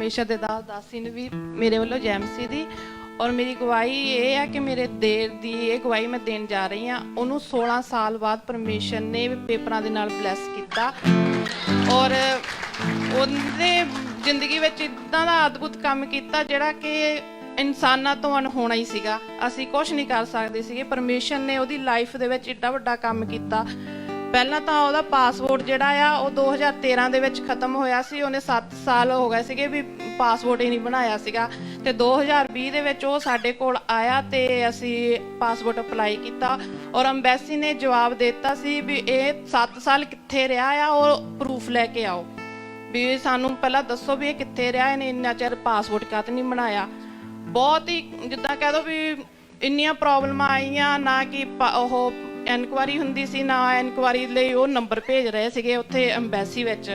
परमेश्वर दे दासी ने भी मेरे वालों जय मसीह दी। और मेरी गवाही ये है कि मेरे देर दी ये गवाही मैं देन जा रही हाँ। उन्होंने 16 साल बाद परमेश्वर ने पेपरां दे नाल ब्लैस किया और उन्हें जिंदगी में इदां दा अद्भुत काम किया जिहड़ा कि इंसानां तो अनहोना ही सीगा। असीं कुछ नहीं कर सकदे सीगे। परमेश्वर ने उहदी लाइफ दे विच एड्डा वड्डा काम किया। पहला तो वह पासपोर्ट जोड़ा आ 2013 के खत्म होया सी। उन्हें 7 साल हो गए थे भी पासपोर्ट ही नहीं बनाया सीगा। ते 2020 दे विच वो साडे कोल आया ते असी पासपोर्ट अपलाई किया और अंबैसी ने जवाब देता सी भी ये 7 साल कित्थे रहा आ और प्रूफ लैके आओ भी सानू पहला दसो भी ये कित्थे रहा, इन्हें इन्ना चिर पासपोर्ट कद नहीं बनाया। बहुत ही जिद्दां कह दो भी इन्नियां प्रॉब्लम आईयां ना कि एनकुआरी हुंदी सी ना एनकुआरी लई वो नंबर भेज रहे सीगे उत्थे अंबैसी विच।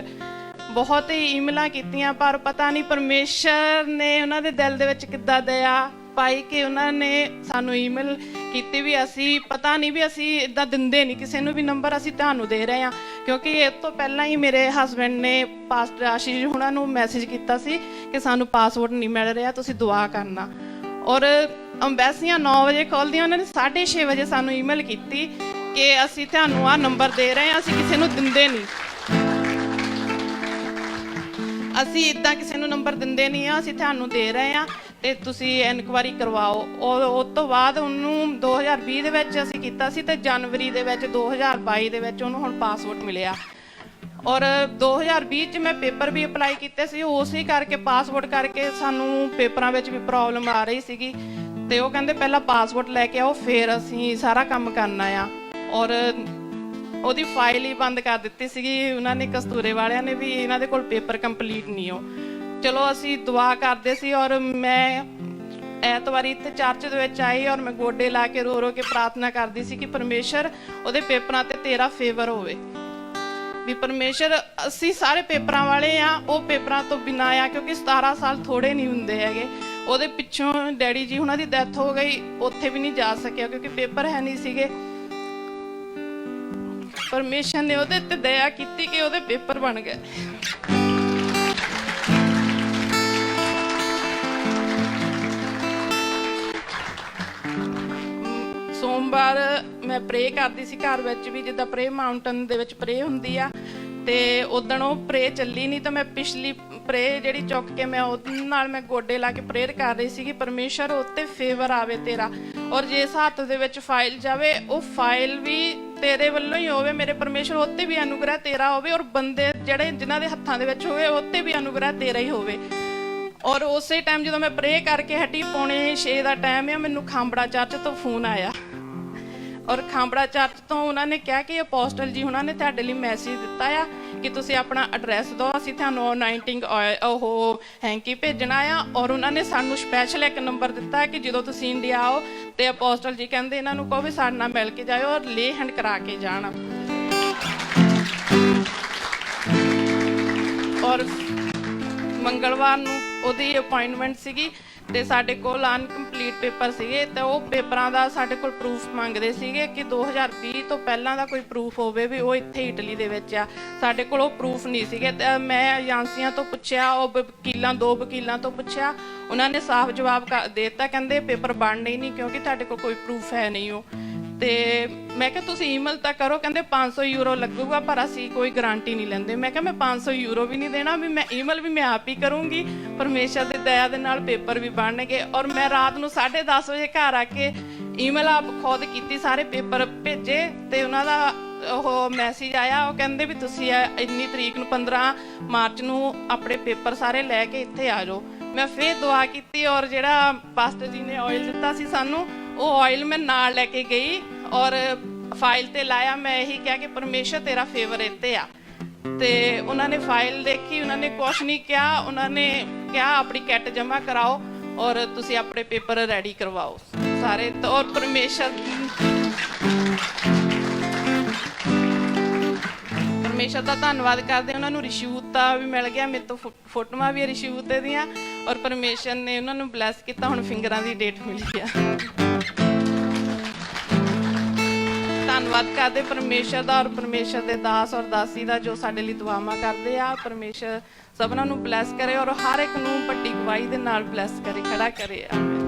बहुत ही ईमेलां कीतियां पर पता नहीं परमेश्वर ने उन्हां दे दिल दे विच किद्दां दया पाई कि उन्होंने सानू ईमेल की भी असी पता नहीं भी असी इदा दिंदे नहीं किसी भी नंबर, असी तुहानू दे रहे हैं क्योंकि इस तो पहला ही मेरे हसबैंड ने पास्टर आशीष हुणां नू मैसेज किया सी कि सानू पासपोर्ट नहीं मिल रहा, तुसी दुआ करना। और अंबैसियां 9 बजे खोलदियां, उन्होंने 6:30 बजे सानू ईमेल की कि असी तुहानू आ नंबर दे रहे हैं, असी किसी नू दिंदे नहीं, असी इदा किसी नू नंबर दिंदे नहीं आ, असी तुहानू दे रहे हैं ते तुसी इनकुआरी करवाओ। और उस तो बाद उन्होंने 2020 दे विच असी कीता सी ते जनवरी दे विच 2022 दे विच उन्होंने हुण पासपोर्ट मिलिया। और 2020 च मैं पेपर भी अपलाई किए सी, उसी करके पासपोर्ट करके सानू पेपरां विच भी प्रॉब्लम आ रही सीगी ते वो कहंदे पहला पासपोर्ट लैके आओ फिर असी सारा काम करना आ। और ਉਹਦੀ फाइल ही बंद कर दी सी उन्होंने, कस्तूरे वालियां ने भी इन्हां दे कोल पेपर कंप्लीट नहीं हो। चलो असी दुआ करते सी और मैं ऐतवारी इत्थे चर्च दे विच आई और मैं गोडे ला के रो रो के प्रार्थना करती सी कि परमेश्वर उहदे पेपरां ते तेरा फेवर होवे भी परमेश्वर। असी सारे पेपरां वाले आ, वो पेपरां तो बिना आ क्योंकि 17 साल थोड़े नहीं हुंदे हैगे। ਉਹਦੇ पिछों डैडी जी हुणां दी डैथ हो गई, उत्थे भी नहीं जा सकिया क्योंकि पेपर है नहीं सीगे। परमेश्वर ने ਉਹਦੇ ਤੇ दया ਕੀਤੀ कि ਉਹਦੇ पेपर बन गए। सोमवार मैं प्रे करती सी घर विच भी जिद्दां प्रे माउंटेन दे विच प्रे हुंदी आ ते उदण वो प्रे चली नहीं तो मैं पिछली प्रे जिहड़ी चुक के मैं ਉਹਦੇ ਨਾਲ मैं गोडे ला के प्रेयर कर रही सी कि परमेश्वर उत्ते फेवर आवे तेरा और जे इस हत्थ दे विच फाइल जावे वो फाइल भी तेरे वल्लों ही होवे, मेरे परमेश्वर उत्ते भी अनुग्रह तेरा होवे और बंदे जिहड़े जिन्हां दे हत्थां दे विच होवे उत्ते भी अनुग्रह तेरा ही होवे। और उस टाइम जो मैं प्रे करके हटी 5:45 का टाइम है, मैनू खांबड़ा चर्च तो फोन आया और खांबड़ा चर्च तो उन्होंने कहा कि अपोस्टल जी उन्होंने तुहाडे लई मैसेज दिता है कि तुसीं अपना एड्रैस दो, असीं तुहानूं अनाइंटिंग ओह हैंकी भेजना आ। और उन्होंने सानूं स्पैशल एक नंबर दिता है कि जो तुसीं इंडिया आओ तो अपोस्टल जी कहंदे इन्हां नूं कहो भी साडे नाल मिल के जाओ और ले हैंड करा के जाण। और मंगलवार नूं ਉਹਦੀ अपॉइंटमेंट ਸੀਗੀ ਤੇ ਸਾਡੇ ਕੋਲ ਅਨਕੰਪਲੀਟ ਪੇਪਰ ਸੀਗੇ ਤੇ ਉਹ ਪੇਪਰਾਂ ਦਾ ਸਾਡੇ ਕੋਲ ਪ੍ਰੂਫ ਮੰਗਦੇ ਸੀਗੇ ਕਿ 2020 ਤੋਂ ਪਹਿਲਾਂ ਦਾ ਕੋਈ ਪ੍ਰੂਫ ਹੋਵੇ ਵੀ ਉਹ ਇੱਥੇ ਇਟਲੀ ਦੇ ਵਿੱਚ ਆ। ਸਾਡੇ ਕੋਲ ਉਹ ਪ੍ਰੂਫ ਨਹੀਂ ਸੀਗੇ ਤੇ ਮੈਂ ਏਜੰਸੀਆਂ ਤੋਂ ਪੁੱਛਿਆ, ਉਹ ਵਕੀਲਾਂ 2 ਵਕੀਲਾਂ ਤੋਂ ਪੁੱਛਿਆ, ਉਹਨਾਂ ਨੇ ਸਾਫ਼ ਜਵਾਬ ਦੇ ਦਿੱਤਾ, ਕਹਿੰਦੇ ਪੇਪਰ ਬਣਨੇ ਹੀ ਨਹੀਂ ਕਿਉਂਕਿ ਤੁਹਾਡੇ ਕੋਲ ਕੋਈ ਪ੍ਰੂਫ ਹੈ ਨਹੀਂ। ਉਹ ਤੇ मैं क्या तुसीं ईमेल तो करो, कहते 500 यूरो लगूगा पर असी कोई गारंटी नहीं लेंदे। मैं क्या मैं 500 यूरो भी नहीं देना, भी मैं ईमेल भी मैं आप ही करूँगी, परमेश्वर की दया दे नाल पेपर भी बनणगे। और मैं रात नूं 10:30 बजे घर आके ईमेल आप खुद की सारे पेपर भेजे तो उन्हों का ਉਹ मैसेज आया, वो कहते भी तुसीं इन्नी तरीक नूं 15 मार्च नूं अपने पेपर सारे लैके इत्थे आ जाओ। मैं फिर दुआ की और जिहड़ा पास्टर जी ने ऑयल दिता सी सानू वो ऑयल मैं नाल लैके गई और फाइल ते लाया। मैं यही कहा कि परमेश्वर तेरा फेवर इत्ते आ। ते उन्होंने फाइल देखी, उन्होंने कुछ नहीं कहा, उन्होंने कहा अपनी किट जमा कराओ और तुसीं अपने पेपर रेडी करवाओ सारे। तो और परमेश्वर का धन्नवाद करते, उन्होंने रिशूत भी मिल गया, मेरे तो फोटोआं भी रिशूत दियां और परमेश्वर ने उन्होंने ब्लैस किया। हुण फिंगरां दी डेट मिली आ। ਧੰਨਵਾਦ ਕਰਦੇ ਪਰਮੇਸ਼ਰ ਦਾ ਔਰ ਪਰਮੇਸ਼ਰ ਦੇ ਦਾਸ ਔਰ ਦਾਸੀ ਦਾ ਜੋ ਸਾਡੇ ਲਈ ਦੁਆਵਾਂ ਕਰਦੇ ਆ। ਪਰਮੇਸ਼ਰ ਸਭਨਾਂ ਨੂੰ ਬਲੈਸ ਕਰੇ ਔਰ ਹਰ ਇੱਕ ਨੂੰ ਵੱਡੀ ਗਵਾਹੀ ਦੇ ਨਾਲ ਬਲੈਸ ਕਰੇ, ਖੜਾ ਕਰੇ। ਆਮੀਨ।